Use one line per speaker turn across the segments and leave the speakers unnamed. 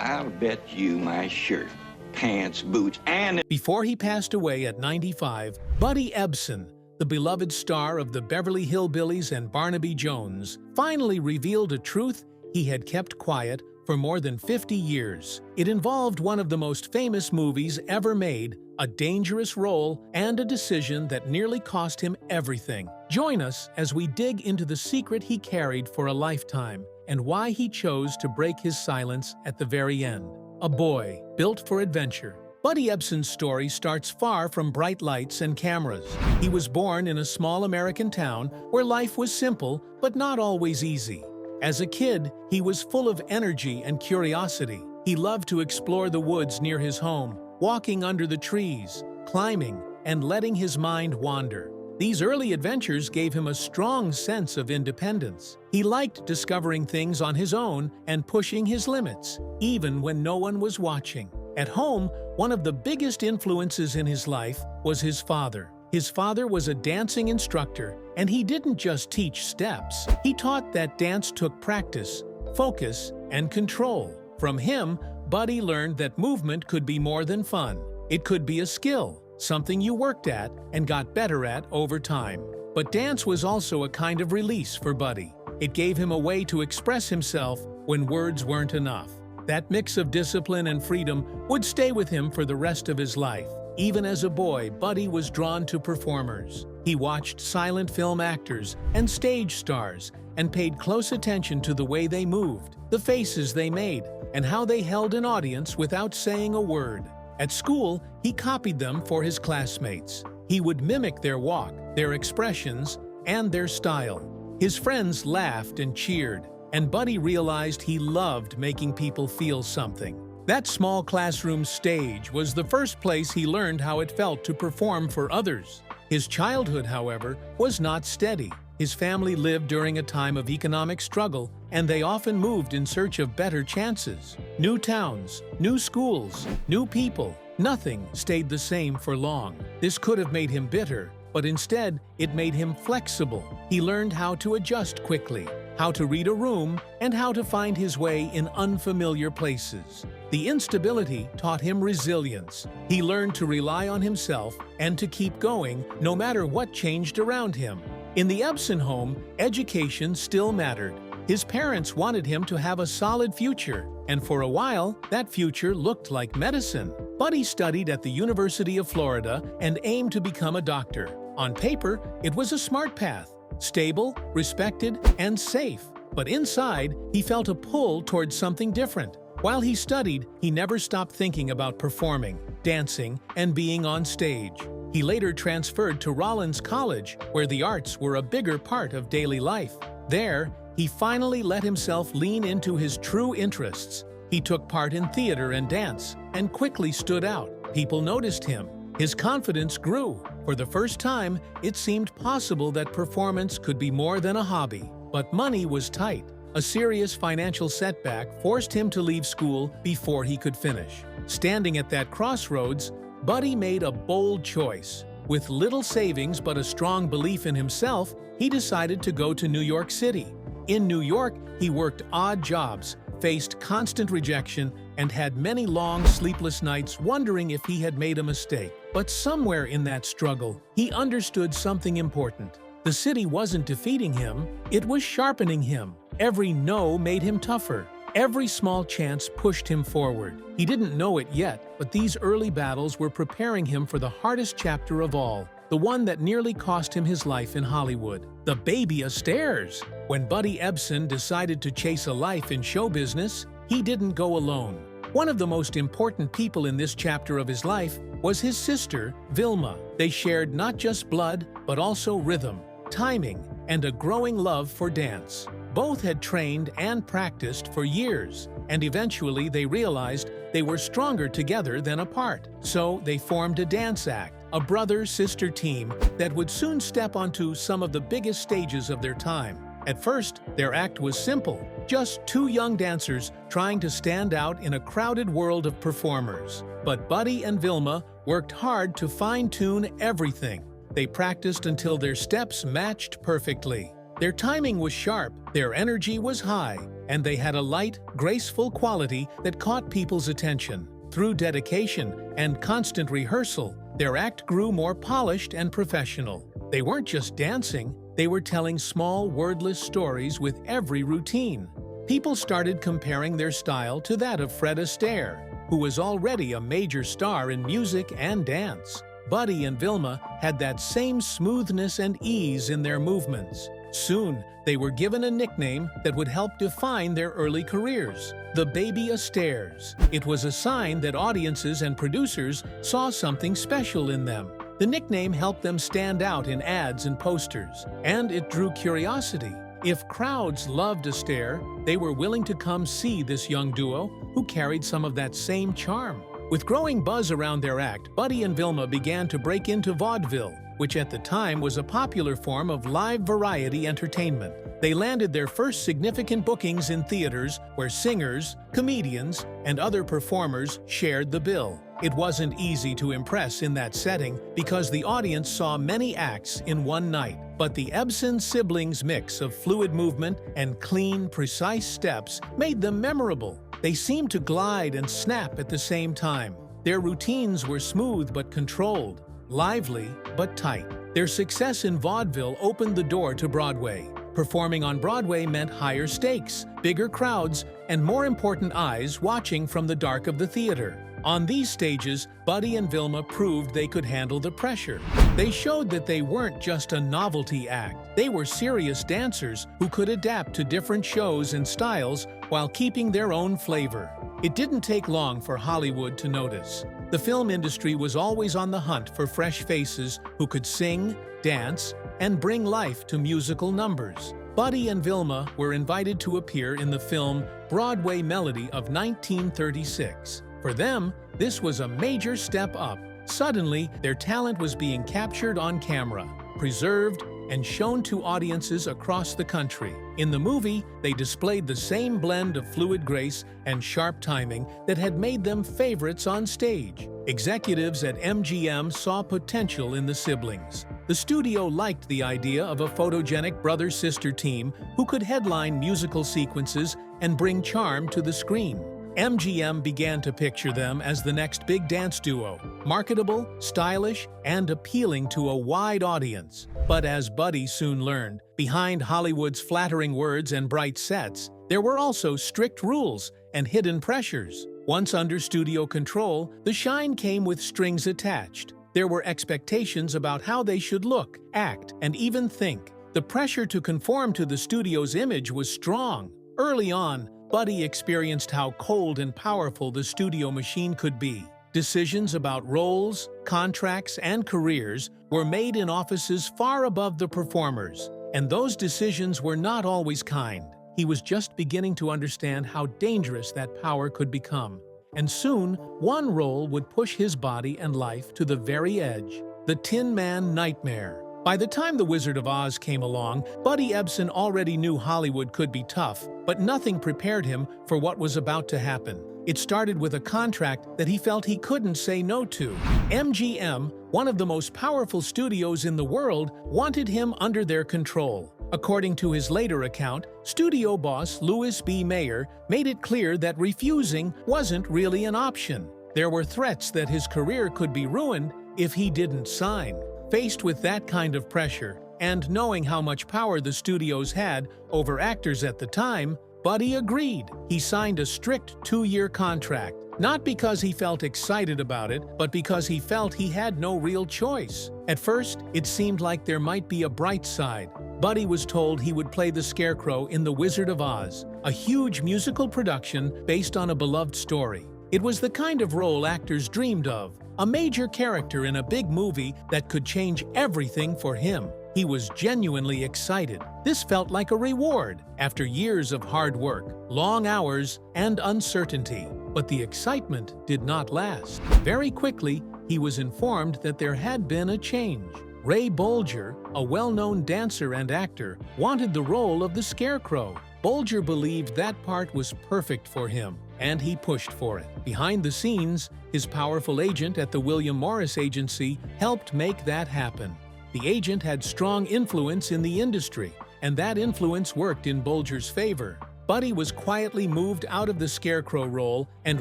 I'll bet you my shirt, pants, boots, and...
Before he passed away at 95, Buddy Ebsen, the beloved star of the Beverly Hillbillies and Barnaby Jones, finally revealed a truth he had kept quiet for more than 50 years. It involved one of the most famous movies ever made, a dangerous role, and a decision that nearly cost him everything. Join us as we dig into the secret he carried for a lifetime and why he chose to break his silence at the very end. A boy built for adventure. Buddy Ebsen's story starts far from bright lights and cameras. He was born in a small American town where life was simple but not always easy. As a kid, he was full of energy and curiosity. He loved to explore the woods near his home, walking under the trees, climbing, and letting his mind wander. These early adventures gave him a strong sense of independence. He liked discovering things on his own and pushing his limits, even when no one was watching. At home, one of the biggest influences in his life was his father. His father was a dancing instructor, and he didn't just teach steps. He taught that dance took practice, focus, and control. From him, Buddy learned that movement could be more than fun. It could be a skill, something you worked at and got better at over time. But dance was also a kind of release for Buddy. It gave him a way to express himself when words weren't enough. That mix of discipline and freedom would stay with him for the rest of his life. Even as a boy, Buddy was drawn to performers. He watched silent film actors and stage stars and paid close attention to the way they moved, the faces they made, and how they held an audience without saying a word. At school, he copied them for his classmates. He would mimic their walk, their expressions, and their style. His friends laughed and cheered, and Buddy realized he loved making people feel something. That small classroom stage was the first place he learned how it felt to perform for others. His childhood, however, was not steady. His family lived during a time of economic struggle, and they often moved in search of better chances. New towns, new schools, new people. Nothing stayed the same for long. This could have made him bitter, but instead, it made him flexible. He learned how to adjust quickly, how to read a room, and how to find his way in unfamiliar places. The instability taught him resilience. He learned to rely on himself and to keep going no matter what changed around him. In the Ebsen home, education still mattered. His parents wanted him to have a solid future, and for a while, that future looked like medicine. Buddy studied at the University of Florida and aimed to become a doctor. On paper, it was a smart path, stable, respected, and safe. But inside, he felt a pull towards something different. While he studied, he never stopped thinking about performing, dancing, and being on stage. He later transferred to Rollins College, where the arts were a bigger part of daily life. There, he finally let himself lean into his true interests. He took part in theater and dance, and quickly stood out. People noticed him. His confidence grew. For the first time, it seemed possible that performance could be more than a hobby. But money was tight. A serious financial setback forced him to leave school before he could finish. Standing at that crossroads, Buddy made a bold choice. With little savings but a strong belief in himself, he decided to go to New York City. In New York, he worked odd jobs, faced constant rejection, and had many long, sleepless nights wondering if he had made a mistake. But somewhere in that struggle, he understood something important. The city wasn't defeating him, it was sharpening him. Every no made him tougher. Every small chance pushed him forward. He didn't know it yet, but these early battles were preparing him for the hardest chapter of all, the one that nearly cost him his life in Hollywood. The baby upstairs. When Buddy Ebsen decided to chase a life in show business, he didn't go alone. One of the most important people in this chapter of his life was his sister, Vilma. They shared not just blood, but also rhythm, timing, and a growing love for dance. Both had trained and practiced for years, and eventually they realized they were stronger together than apart. So they formed a dance act, a brother-sister team that would soon step onto some of the biggest stages of their time. At first, their act was simple, just two young dancers trying to stand out in a crowded world of performers. But Buddy and Vilma worked hard to fine-tune everything. They practiced until their steps matched perfectly. Their timing was sharp, their energy was high, and they had a light, graceful quality that caught people's attention. Through dedication and constant rehearsal, their act grew more polished and professional. They weren't just dancing, they were telling small, wordless stories with every routine. People started comparing their style to that of Fred Astaire, who was already a major star in music and dance. Buddy and Vilma had that same smoothness and ease in their movements. Soon, they were given a nickname that would help define their early careers, the Baby Astaires. It was a sign that audiences and producers saw something special in them. The nickname helped them stand out in ads and posters, and it drew curiosity. If crowds loved Astaire, they were willing to come see this young duo who carried some of that same charm. With growing buzz around their act, Buddy and Vilma began to break into vaudeville, which at the time was a popular form of live variety entertainment. They landed their first significant bookings in theaters where singers, comedians, and other performers shared the bill. It wasn't easy to impress in that setting because the audience saw many acts in one night. But the Ebsen siblings' mix of fluid movement and clean, precise steps made them memorable. They seemed to glide and snap at the same time. Their routines were smooth but controlled, lively but tight. Their success in vaudeville opened the door to Broadway. Performing on Broadway meant higher stakes, bigger crowds, and more important eyes watching from the dark of the theater. On these stages, Buddy and Vilma proved they could handle the pressure. They showed that they weren't just a novelty act. They were serious dancers who could adapt to different shows and styles while keeping their own flavor. It didn't take long for Hollywood to notice. The film industry was always on the hunt for fresh faces who could sing, dance, and bring life to musical numbers. Buddy and Vilma were invited to appear in the film Broadway Melody of 1936. For them, this was a major step up. Suddenly, their talent was being captured on camera, preserved, and shown to audiences across the country. In the movie, they displayed the same blend of fluid grace and sharp timing that had made them favorites on stage. Executives at MGM saw potential in the siblings. The studio liked the idea of a photogenic brother-sister team who could headline musical sequences and bring charm to the screen. MGM began to picture them as the next big dance duo, marketable, stylish, and appealing to a wide audience. But as Buddy soon learned, behind Hollywood's flattering words and bright sets, there were also strict rules and hidden pressures. Once under studio control, the shine came with strings attached. There were expectations about how they should look, act, and even think. The pressure to conform to the studio's image was strong. Early on, Buddy experienced how cold and powerful the studio machine could be. Decisions about roles, contracts, and careers were made in offices far above the performers, and those decisions were not always kind. He was just beginning to understand how dangerous that power could become. And soon, one role would push his body and life to the very edge: the Tin Man nightmare. By the time The Wizard of Oz came along, Buddy Ebsen already knew Hollywood could be tough, but nothing prepared him for what was about to happen. It started with a contract that he felt he couldn't say no to. MGM, one of the most powerful studios in the world, wanted him under their control. According to his later account, studio boss Louis B. Mayer made it clear that refusing wasn't really an option. There were threats that his career could be ruined if he didn't sign. Faced with that kind of pressure, and knowing how much power the studios had over actors at the time, Buddy agreed. He signed a strict 2-year contract, not because he felt excited about it, but because he felt he had no real choice. At first, it seemed like there might be a bright side. Buddy was told he would play the Scarecrow in The Wizard of Oz, a huge musical production based on a beloved story. It was the kind of role actors dreamed of, a major character in a big movie that could change everything for him. He was genuinely excited. This felt like a reward after years of hard work, long hours, and uncertainty. But the excitement did not last. Very quickly, he was informed that there had been a change. Ray Bolger, a well-known dancer and actor, wanted the role of the Scarecrow. Bolger believed that part was perfect for him, and he pushed for it. Behind the scenes, his powerful agent at the William Morris Agency helped make that happen. The agent had strong influence in the industry, and that influence worked in Bulger's favor. Buddy was quietly moved out of the Scarecrow role and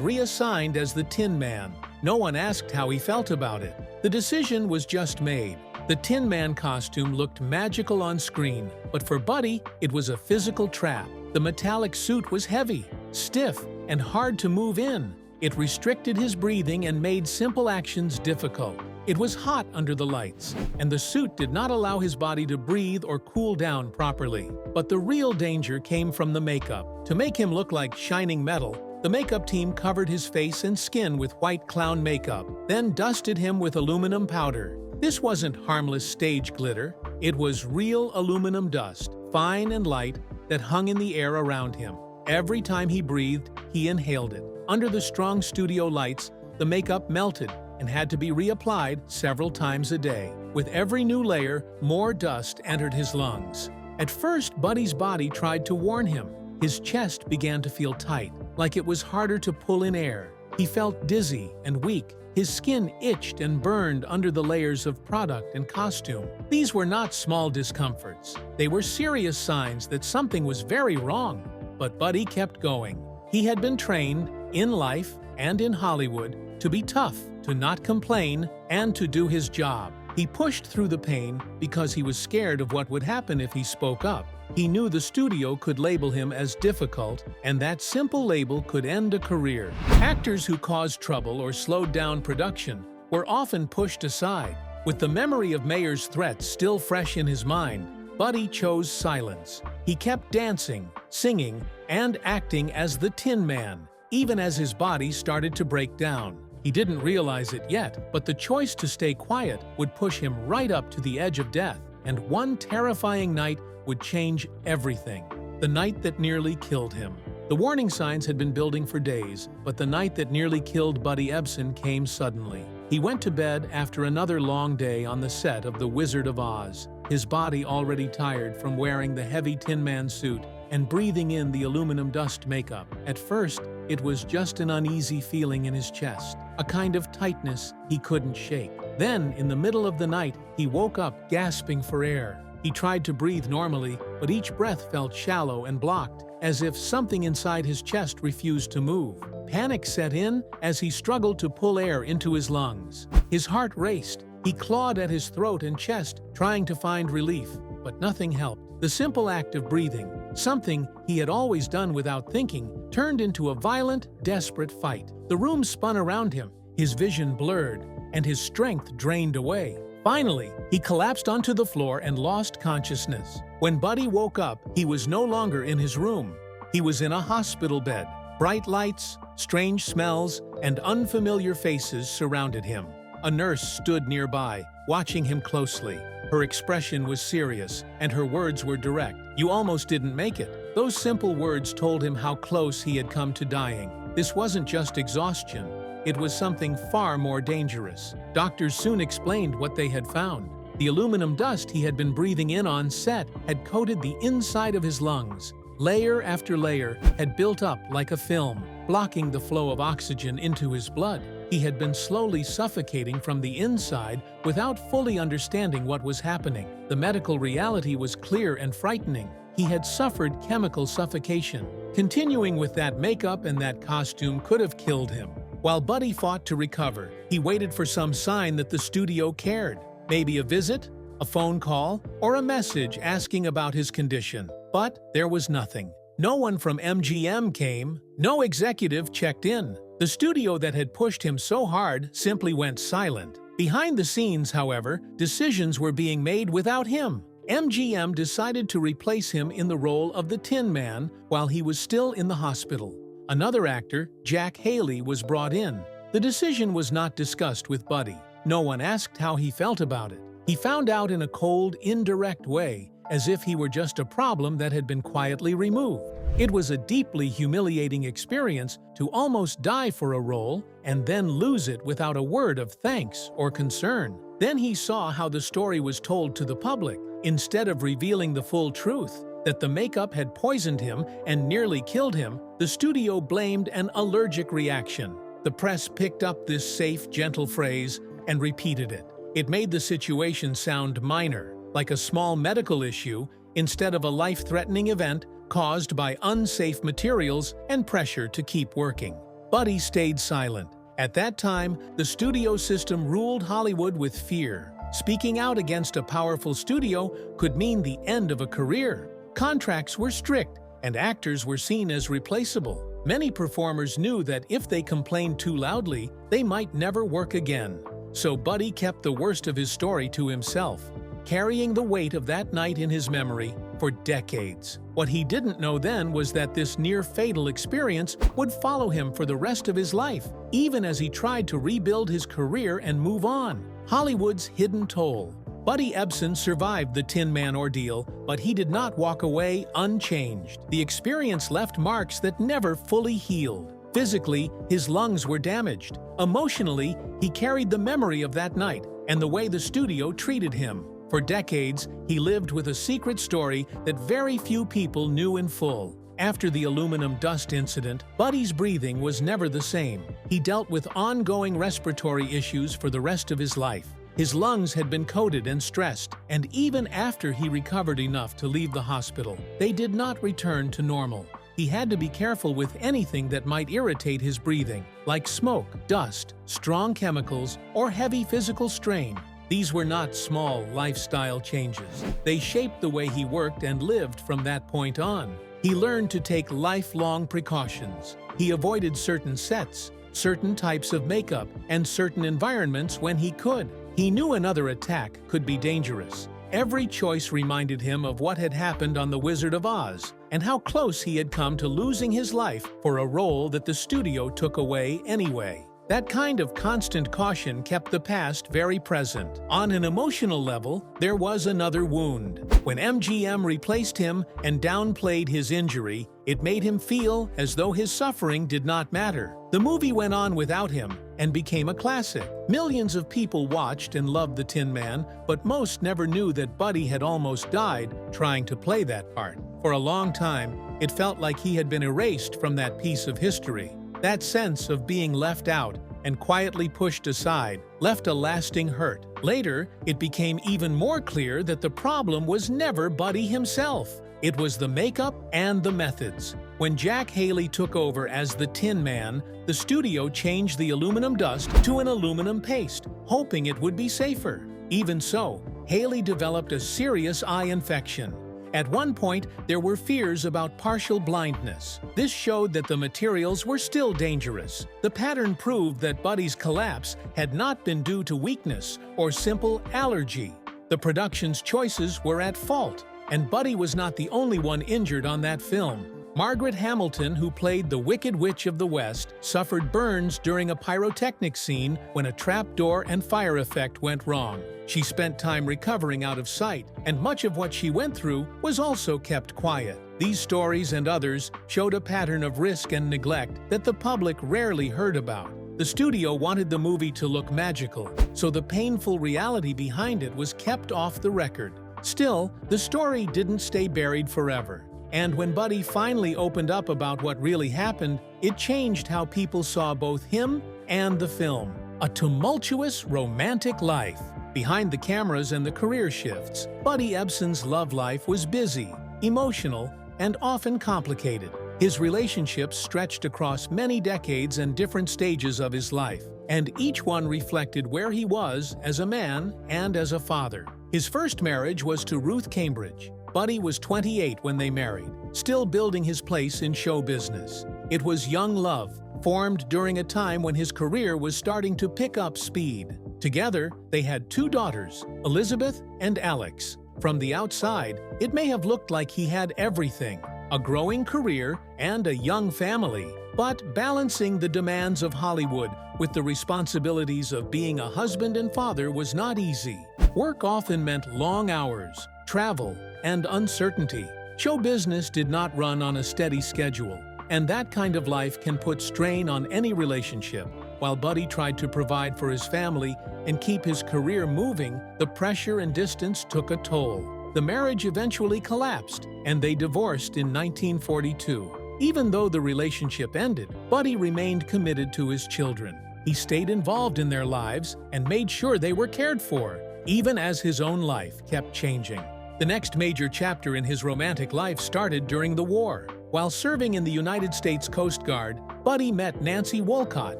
reassigned as the Tin Man. No one asked how he felt about it. The decision was just made. The Tin Man costume looked magical on screen, but for Buddy, it was a physical trap. The metallic suit was heavy, stiff, and hard to move in. It restricted his breathing and made simple actions difficult. It was hot under the lights, and the suit did not allow his body to breathe or cool down properly. But the real danger came from the makeup. To make him look like shining metal, the makeup team covered his face and skin with white clown makeup, then dusted him with aluminum powder. This wasn't harmless stage glitter. It was real aluminum dust, fine and light, that hung in the air around him. Every time he breathed, he inhaled it. Under the strong studio lights, the makeup melted and had to be reapplied several times a day. With every new layer, more dust entered his lungs. At first, Buddy's body tried to warn him. His chest began to feel tight, like it was harder to pull in air. He felt dizzy and weak. His skin itched and burned under the layers of product and costume. These were not small discomforts. They were serious signs that something was very wrong. But Buddy kept going. He had been trained, in life and in Hollywood, to be tough, to not complain, and to do his job. He pushed through the pain because he was scared of what would happen if he spoke up. He knew the studio could label him as difficult, and that simple label could end a career. Actors who caused trouble or slowed down production were often pushed aside. With the memory of Mayer's threats still fresh in his mind, Buddy chose silence. He kept dancing, singing, and acting as the Tin Man, even as his body started to break down. He didn't realize it yet, but the choice to stay quiet would push him right up to the edge of death, and one terrifying night would change everything. The night that nearly killed him. The warning signs had been building for days, but the night that nearly killed Buddy Ebsen came suddenly. He went to bed after another long day on the set of The Wizard of Oz, his body already tired from wearing the heavy Tin Man suit and breathing in the aluminum dust makeup. At first, it was just an uneasy feeling in his chest, a kind of tightness he couldn't shake. Then, in the middle of the night, he woke up gasping for air. He tried to breathe normally, but each breath felt shallow and blocked, as if something inside his chest refused to move. Panic set in as he struggled to pull air into his lungs. His heart raced. He clawed at his throat and chest, trying to find relief, but nothing helped. The simple act of breathing, something he had always done without thinking, turned into a violent, desperate fight. The room spun around him, his vision blurred, and his strength drained away. Finally, he collapsed onto the floor and lost consciousness. When Buddy woke up, he was no longer in his room. He was in a hospital bed. Bright lights, strange smells, and unfamiliar faces surrounded him. A nurse stood nearby, watching him closely. Her expression was serious, and her words were direct. "You almost didn't make it." Those simple words told him how close he had come to dying. This wasn't just exhaustion. It was something far more dangerous. Doctors soon explained what they had found. The aluminum dust he had been breathing in on set had coated the inside of his lungs. Layer after layer had built up like a film, blocking the flow of oxygen into his blood. He had been slowly suffocating from the inside without fully understanding what was happening. The medical reality was clear and frightening. He had suffered chemical suffocation. Continuing with that makeup and that costume could have killed him. While Buddy fought to recover, he waited for some sign that the studio cared. Maybe a visit, a phone call, or a message asking about his condition. But there was nothing. No one from MGM came. No executive checked in. The studio that had pushed him so hard simply went silent. Behind the scenes, however, decisions were being made without him. MGM decided to replace him in the role of the Tin Man while he was still in the hospital. Another actor, Jack Haley, was brought in. The decision was not discussed with Buddy. No one asked how he felt about it. He found out in a cold, indirect way, as if he were just a problem that had been quietly removed. It was a deeply humiliating experience to almost die for a role and then lose it without a word of thanks or concern. Then he saw how the story was told to the public. Instead of revealing the full truth, that the makeup had poisoned him and nearly killed him, the studio blamed an allergic reaction. The press picked up this safe, gentle phrase and repeated it. It made the situation sound minor, like a small medical issue, instead of a life-threatening event caused by unsafe materials and pressure to keep working. Buddy stayed silent. At that time, the studio system ruled Hollywood with fear. Speaking out against a powerful studio could mean the end of a career. Contracts were strict, and actors were seen as replaceable. Many performers knew that if they complained too loudly, they might never work again. So Buddy kept the worst of his story to himself, carrying the weight of that night in his memory for decades. What he didn't know then was that this near-fatal experience would follow him for the rest of his life, even as he tried to rebuild his career and move on. Hollywood's hidden toll. Buddy Ebsen survived the Tin Man ordeal, but he did not walk away unchanged. The experience left marks that never fully healed. Physically, his lungs were damaged. Emotionally, he carried the memory of that night and the way the studio treated him. For decades, he lived with a secret story that very few people knew in full. After the aluminum dust incident, Buddy's breathing was never the same. He dealt with ongoing respiratory issues for the rest of his life. His lungs had been coated and stressed, and even after he recovered enough to leave the hospital, they did not return to normal. He had to be careful with anything that might irritate his breathing, like smoke, dust, strong chemicals, or heavy physical strain. These were not small lifestyle changes. They shaped the way he worked and lived from that point on. He learned to take lifelong precautions. He avoided certain sets, certain types of makeup, and certain environments when he could. He knew another attack could be dangerous. Every choice reminded him of what had happened on The Wizard of Oz and how close he had come to losing his life for a role that the studio took away anyway. That kind of constant caution kept the past very present. On an emotional level, there was another wound. When MGM replaced him and downplayed his injury, it made him feel as though his suffering did not matter. The movie went on without him and became a classic. Millions of people watched and loved the Tin Man, but most never knew that Buddy had almost died trying to play that part. For a long time, it felt like he had been erased from that piece of history. That sense of being left out and quietly pushed aside left a lasting hurt. Later, it became even more clear that the problem was never Buddy himself. It was the makeup and the methods. When Jack Haley took over as the Tin Man, the studio changed the aluminum dust to an aluminum paste, hoping it would be safer. Even so, Haley developed a serious eye infection. At one point, there were fears about partial blindness. This showed that the materials were still dangerous. The pattern proved that Buddy's collapse had not been due to weakness or simple allergy. The production's choices were at fault, and Buddy was not the only one injured on that film. Margaret Hamilton, who played the Wicked Witch of the West, suffered burns during a pyrotechnic scene when a trapdoor and fire effect went wrong. She spent time recovering out of sight, and much of what she went through was also kept quiet. These stories and others showed a pattern of risk and neglect that the public rarely heard about. The studio wanted the movie to look magical, so the painful reality behind it was kept off the record. Still, the story didn't stay buried forever. And when Buddy finally opened up about what really happened, it changed how people saw both him and the film. A tumultuous, romantic life. Behind the cameras and the career shifts, Buddy Ebsen's love life was busy, emotional, and often complicated. His relationships stretched across many decades and different stages of his life, and each one reflected where he was as a man and as a father. His first marriage was to Ruth Cambridge. Buddy was 28 when they married, still building his place in show business. It was young love, formed during a time when his career was starting to pick up speed. Together, they had 2 daughters, Elizabeth and Alex. From the outside, it may have looked like he had everything, a growing career and a young family. But balancing the demands of Hollywood with the responsibilities of being a husband and father was not easy. Work often meant long hours, travel, and uncertainty. Show business did not run on a steady schedule, and that kind of life can put strain on any relationship. While Buddy tried to provide for his family and keep his career moving, the pressure and distance took a toll. The marriage eventually collapsed, and they divorced in 1942. Even though the relationship ended, Buddy remained committed to his children. He stayed involved in their lives and made sure they were cared for, even as his own life kept changing. The next major chapter in his romantic life started during the war. While serving in the United States Coast Guard, Buddy met Nancy Wolcott,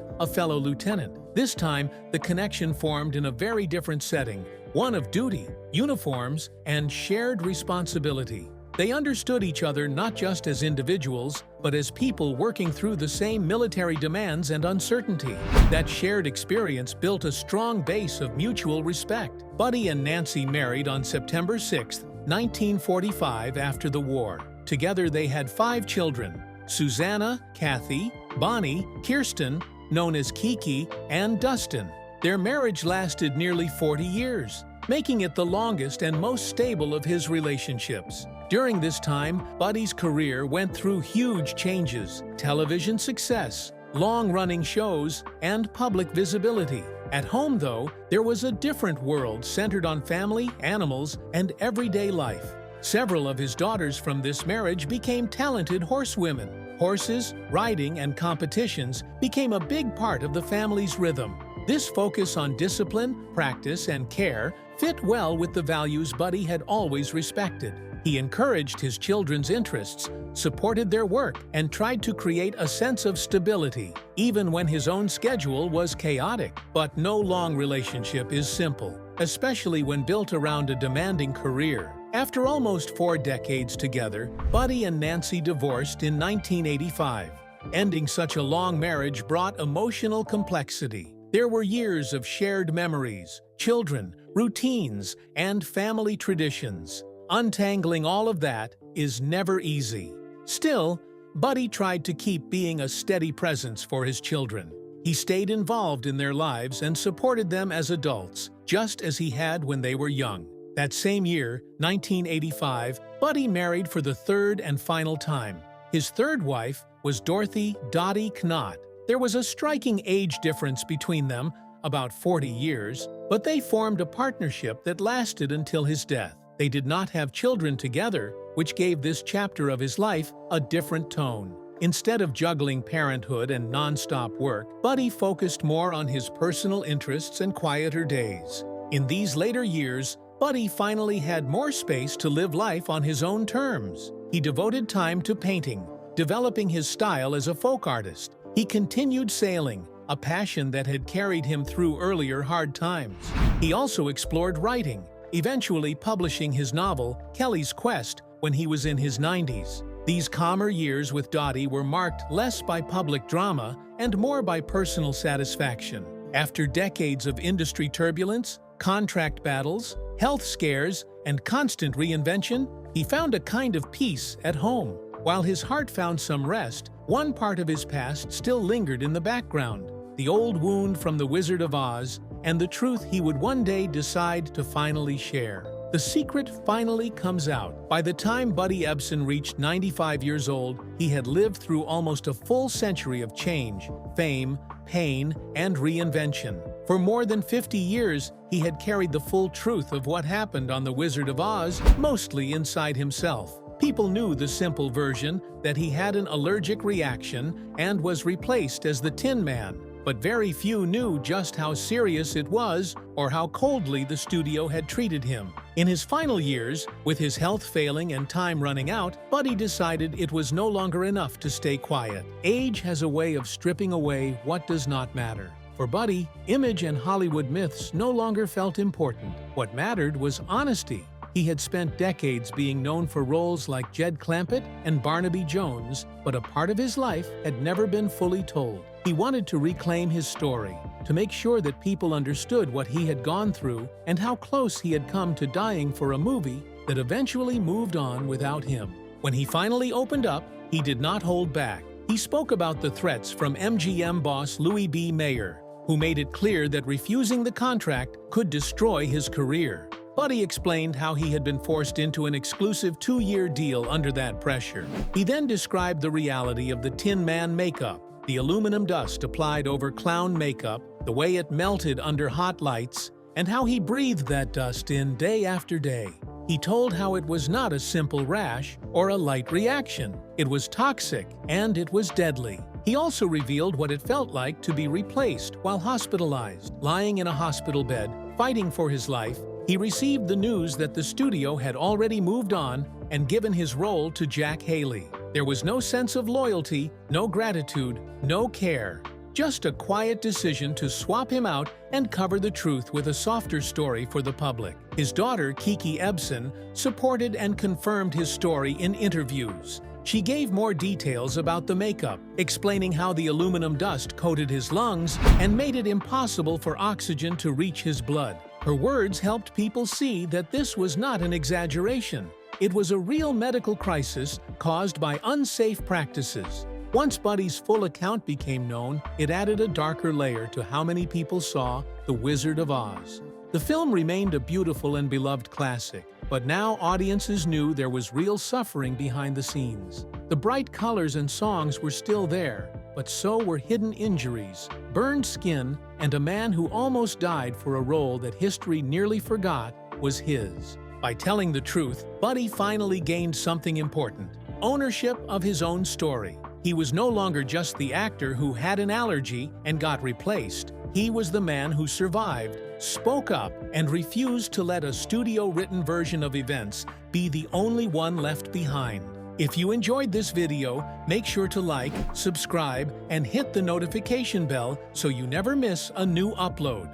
a fellow lieutenant. This time, the connection formed in a very different setting, one of duty, uniforms, and shared responsibility. They understood each other not just as individuals, but as people working through the same military demands and uncertainty. That shared experience built a strong base of mutual respect. Buddy and Nancy married on September 6, 1945, after the war. Together they had 5 children: Susanna, Kathy, Bonnie, Kirsten, known as Kiki, and Dustin. Their marriage lasted nearly 40 years, making it the longest and most stable of his relationships. During this time, Buddy's career went through huge changes: television success, long-running shows, and public visibility. At home, though, there was a different world centered on family, animals, and everyday life. Several of his daughters from this marriage became talented horsewomen. Horses, riding, and competitions became a big part of the family's rhythm. This focus on discipline, practice, and care fit well with the values Buddy had always respected. He encouraged his children's interests, supported their work, and tried to create a sense of stability, even when his own schedule was chaotic. But no long relationship is simple, especially when built around a demanding career. After almost 4 decades together, Buddy and Nancy divorced in 1985. Ending such a long marriage brought emotional complexity. There were years of shared memories, children, routines, and family traditions. Untangling all of that is never easy. Still, Buddy tried to keep being a steady presence for his children. He stayed involved in their lives and supported them as adults, just as he had when they were young. That same year, 1985, Buddy married for the 3rd and final time. His 3rd wife was Dorothy "Dottie" Knott. There was a striking age difference between them, about 40 years, but they formed a partnership that lasted until his death. They did not have children together, which gave this chapter of his life a different tone. Instead of juggling parenthood and non-stop work, Buddy focused more on his personal interests and quieter days. In these later years, Buddy finally had more space to live life on his own terms. He devoted time to painting, developing his style as a folk artist. He continued sailing, a passion that had carried him through earlier hard times. He also explored writing, eventually publishing his novel, Kelly's Quest, when he was in his 90s. These calmer years with Dottie were marked less by public drama and more by personal satisfaction. After decades of industry turbulence, contract battles, health scares, and constant reinvention, he found a kind of peace at home. While his heart found some rest, one part of his past still lingered in the background: the old wound from the Wizard of Oz and the truth he would one day decide to finally share. The secret finally comes out. By the time Buddy Ebsen reached 95 years old, he had lived through almost a full century of change, fame, pain, and reinvention. For more than 50 years, he had carried the full truth of what happened on the Wizard of Oz, mostly inside himself. People knew the simple version, that he had an allergic reaction and was replaced as the Tin Man. But very few knew just how serious it was or how coldly the studio had treated him. In his final years, with his health failing and time running out, Buddy decided it was no longer enough to stay quiet. Age has a way of stripping away what does not matter. For Buddy, image and Hollywood myths no longer felt important. What mattered was honesty. He had spent decades being known for roles like Jed Clampett and Barnaby Jones, but a part of his life had never been fully told. He wanted to reclaim his story, to make sure that people understood what he had gone through and how close he had come to dying for a movie that eventually moved on without him. When he finally opened up, he did not hold back. He spoke about the threats from MGM boss Louis B. Mayer, who made it clear that refusing the contract could destroy his career. Buddy explained how he had been forced into an exclusive 2-year deal under that pressure. He then described the reality of the Tin Man makeup, the aluminum dust applied over clown makeup, the way it melted under hot lights, and how he breathed that dust in day after day. He told how it was not a simple rash or a light reaction. It was toxic and it was deadly. He also revealed what it felt like to be replaced while hospitalized, lying in a hospital bed, fighting for his life, He received the news that the studio had already moved on and given his role to Jack Haley. There was no sense of loyalty, no gratitude, no care. Just a quiet decision to swap him out and cover the truth with a softer story for the public. His daughter, Kiki Ebsen, supported and confirmed his story in interviews. She gave more details about the makeup, explaining how the aluminum dust coated his lungs and made it impossible for oxygen to reach his blood. Her words helped people see that this was not an exaggeration. It was a real medical crisis caused by unsafe practices. Once Buddy's full account became known, it added a darker layer to how many people saw The Wizard of Oz. The film remained a beautiful and beloved classic, but now audiences knew there was real suffering behind the scenes. The bright colors and songs were still there, but so were hidden injuries, burned skin, and a man who almost died for a role that history nearly forgot was his. By telling the truth, Buddy finally gained something important: ownership of his own story. He was no longer just the actor who had an allergy and got replaced. He was the man who survived, spoke up, and refused to let a studio-written version of events be the only one left behind. If you enjoyed this video, make sure to like, subscribe, and hit the notification bell so you never miss a new upload.